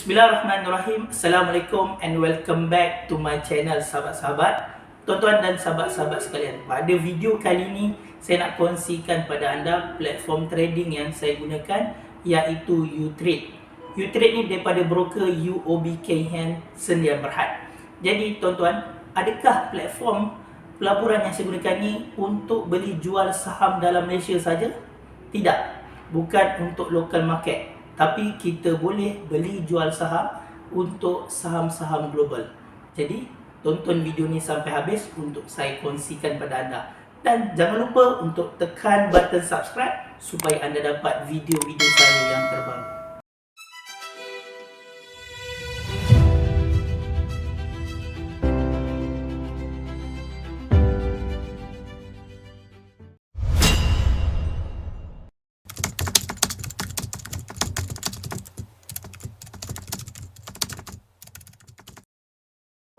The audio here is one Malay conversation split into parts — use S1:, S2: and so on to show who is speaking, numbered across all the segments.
S1: Bismillahirrahmanirrahim. Assalamualaikum and welcome back to my channel sahabat-sahabat, tuan-tuan dan sahabat-sahabat sekalian. Pada video kali ini saya nak kongsikan pada anda platform trading yang saya gunakan, iaitu Utrade. Utrade ni daripada broker UOB Kay Hian Sdn Bhd. Jadi tuan-tuan, adakah platform pelaburan yang saya gunakan ni untuk beli jual saham dalam Malaysia saja? Tidak, bukan untuk local market. Tapi kita boleh beli jual saham untuk saham-saham global. Jadi, tonton video ni sampai habis untuk saya kongsikan pada anda. Dan jangan lupa untuk tekan button subscribe supaya anda dapat video-video saya yang terbaru.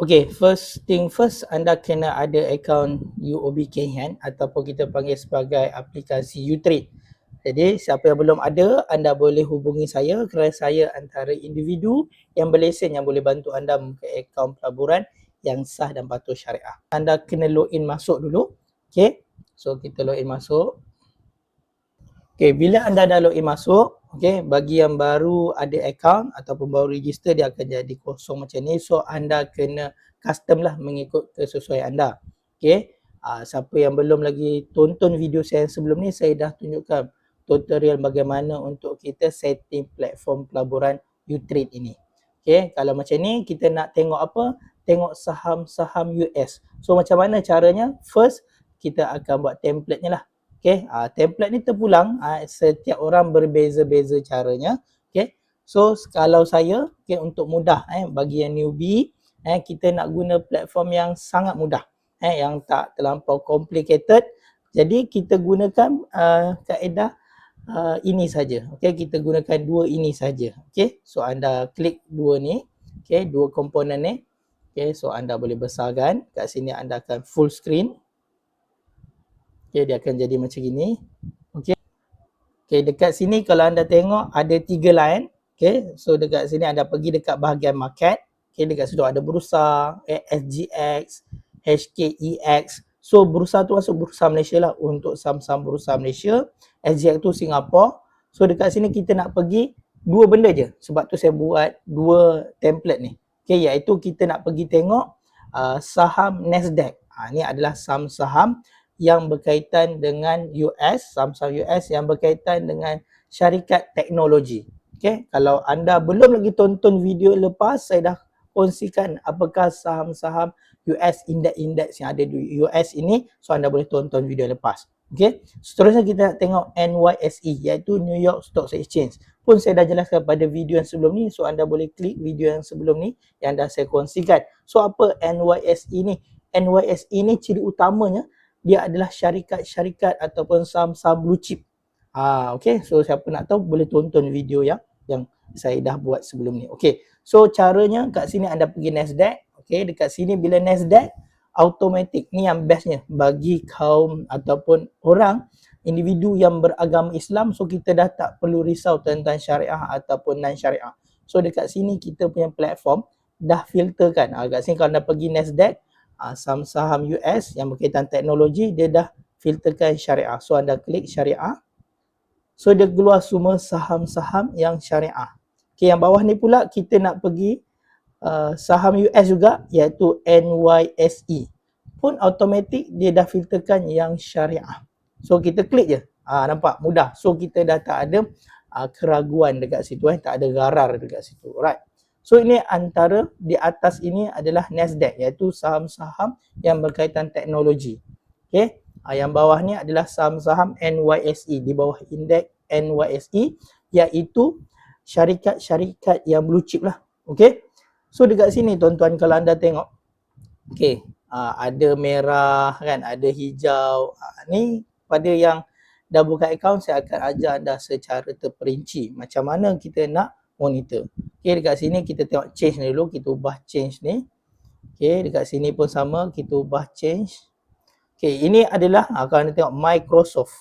S1: Okay, first thing first, anda kena ada akaun UOB Kay Hian ataupun kita panggil sebagai aplikasi Utrade. Jadi, siapa yang belum ada, anda boleh hubungi saya kerana saya antara individu yang berlesen yang boleh bantu anda membuka akaun pelaburan yang sah dan patuh syariah. Anda kena login masuk dulu. Okay, so kita login masuk. Okay, bila anda dah login masuk, okay, bagi yang baru ada account ataupun baru register, dia akan jadi kosong macam ni. So, anda kena custom lah mengikut kesesuaian anda. Okay, siapa yang belum lagi tonton video saya yang sebelum ni, saya dah tunjukkan tutorial bagaimana untuk kita setting platform pelaburan Utrade ini. Okay, kalau macam ni, kita nak tengok apa? Tengok saham-saham US. So, macam mana caranya? First, kita akan buat template-nya lah. Okay, template ni terpulang, setiap orang berbeza-beza caranya. Okay, so kalau saya, okay, untuk mudah bagi yang newbie, kita nak guna platform yang sangat mudah, yang tak terlampau complicated. Jadi kita gunakan kaedah ini saja. Okay, kita gunakan dua ini saja. Okay, so anda klik dua ni, okay, dua komponen ni. Okay, so anda boleh besarkan. Kat sini anda akan full screen. Okay, dia akan jadi macam gini. Okay. Okay, dekat sini kalau anda tengok ada 3 line. Okay, so dekat sini anda pergi dekat bahagian market. Okay, dekat situ ada bursa, SGX, HKEX. So bursa tu masuk bursa Malaysia lah untuk saham-saham bursa Malaysia. SGX tu Singapura. So dekat sini kita nak pergi dua benda je. Sebab tu saya buat dua template ni. Okay, iaitu kita nak pergi tengok saham Nasdaq. Ni adalah saham-saham yang berkaitan dengan US, saham-saham US yang berkaitan dengan syarikat teknologi. Okay, kalau anda belum lagi tonton video lepas, saya dah kongsikan apakah saham-saham US, indeks-indeks yang ada di US ini. So anda boleh tonton video lepas. Okay, seterusnya kita nak tengok NYSE, iaitu New York Stock Exchange. Pun saya dah jelaskan pada video yang sebelum ni, so anda boleh klik video yang sebelum ni yang dah saya kongsikan. So apa NYSE ni? NYSE ni ciri utamanya dia adalah syarikat-syarikat ataupun saham-saham blue chip. Okay, so siapa nak tahu boleh tonton video yang saya dah buat sebelum ni. Okay, so caranya kat sini anda pergi Nasdaq. Okay, dekat sini bila Nasdaq, automatic ni yang bestnya bagi kaum ataupun orang, individu yang beragama Islam. So kita dah tak perlu risau tentang syariah ataupun non syariah. So dekat sini kita punya platform dah filterkan. Kat sini kalau anda pergi Nasdaq, saham-saham US yang berkaitan teknologi, dia dah filterkan syariah. So anda klik syariah. So dia keluar semua saham-saham yang syariah. Okay, yang bawah ni pula kita nak pergi saham US juga, iaitu NYSE. Pun automatik dia dah filterkan yang syariah. So kita klik je. Nampak mudah. So kita dah tak ada keraguan dekat situ, tak ada gharar dekat situ. Alright. So ini antara di atas ini adalah Nasdaq, iaitu saham-saham yang berkaitan teknologi. Okay, yang bawah ni adalah saham-saham NYSE, di bawah indeks NYSE, iaitu syarikat-syarikat yang blue chip lah. Okay, so dekat sini tuan-tuan kalau anda tengok, okay, ada merah kan, ada hijau. Ni pada yang dah buka akaun, saya akan ajar anda secara terperinci macam mana kita nak monitor. Okay, dekat sini kita tengok change ni dulu, kita ubah change ni. Okay, dekat sini pun sama, kita ubah change. Okay, ini adalah kalau anda tengok Microsoft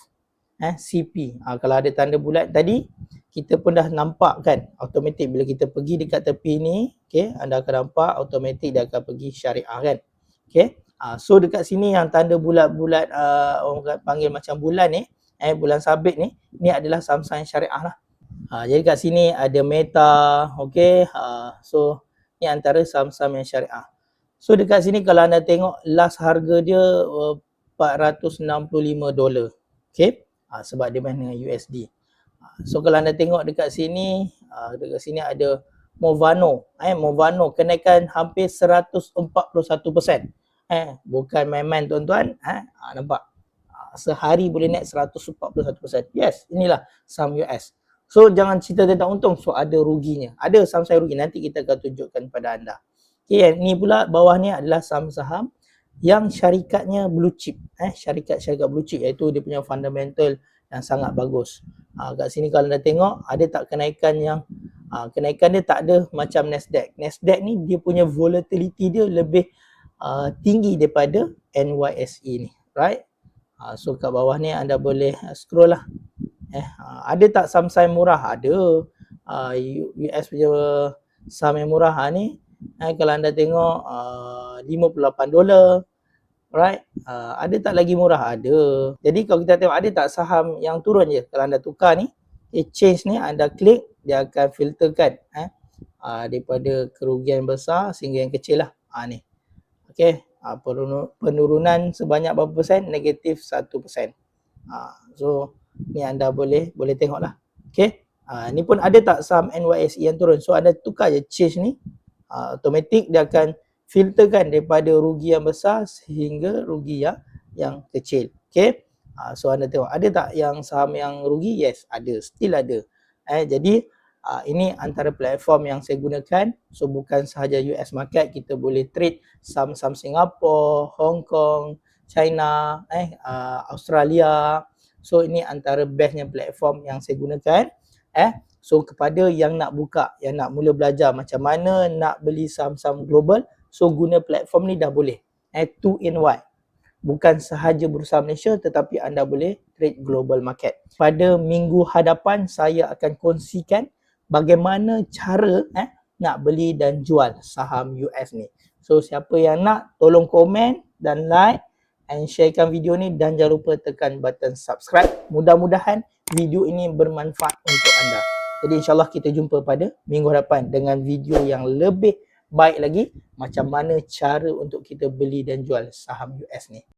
S1: CP. Kalau ada tanda bulat tadi, kita pun dah nampak kan, automatik bila kita pergi dekat tepi ni, okay, anda akan nampak automatik dia akan pergi syariah kan. Okay, so dekat sini yang tanda bulat-bulat, orang panggil macam bulan ni, bulan sabit ni adalah saham-saham syariah lah. Jadi kat sini ada Meta, okay, so ni antara saham-saham yang syariah. So dekat sini kalau anda tengok last harga dia $465, okay, sebab dia main dengan USD. So kalau anda tengok dekat sini ada Movano, Movano kenaikan hampir 141%. Bukan main-main tuan-tuan, nampak? Sehari boleh naik 141%. Yes, inilah saham US. So jangan cerita tentang untung, so ada ruginya. Ada saham-saham rugi, nanti kita akan tunjukkan kepada anda. Okay, ni pula bawah ni adalah saham-saham yang syarikatnya blue chip, syarikat-syarikat blue chip, iaitu dia punya fundamental yang sangat bagus. Kat sini kalau anda tengok ada tak kenaikan yang kenaikan dia tak ada macam Nasdaq. Nasdaq ni dia punya volatility dia lebih tinggi daripada NYSE ni, right? So kat bawah ni anda boleh scroll lah. Ada tak saham-saham murah? Ada. US punya saham yang murah ni, kalau anda tengok $58, right? Ada tak lagi murah? Ada. Jadi kalau kita tengok ada tak saham yang turun je, kalau anda tukar ni, change ni anda klik, dia akan filterkan daripada kerugian besar sehingga yang kecil lah. Ni. Okay. Penurunan sebanyak berapa persen? Negatif 1%. So ni anda boleh tengok lah. Okay. Ni pun ada tak saham NYSE yang turun? So anda tukar je change ni, automatik dia akan filterkan daripada rugi yang besar sehingga rugi yang kecil. Okay. So anda tengok ada tak yang saham yang rugi? Yes, ada, still ada. Jadi ini antara platform yang saya gunakan. So bukan sahaja US market, kita boleh trade saham-saham Singapura, Hong Kong, China, Australia. So ini antara bestnya platform yang saya gunakan. So kepada yang nak buka, yang nak mula belajar macam mana nak beli saham-saham global, so guna platform ni dah boleh. 2 in 1. Bukan sahaja Bursa Malaysia tetapi anda boleh trade global market. Pada minggu hadapan saya akan kongsikan bagaimana cara nak beli dan jual saham US ni. So siapa yang nak, tolong komen dan like and sharekan video ni, dan jangan lupa tekan button subscribe. Mudah-mudahan video ini bermanfaat untuk anda. Jadi insyaAllah kita jumpa pada minggu hadapan dengan video yang lebih baik lagi, macam mana cara untuk kita beli dan jual saham US ni.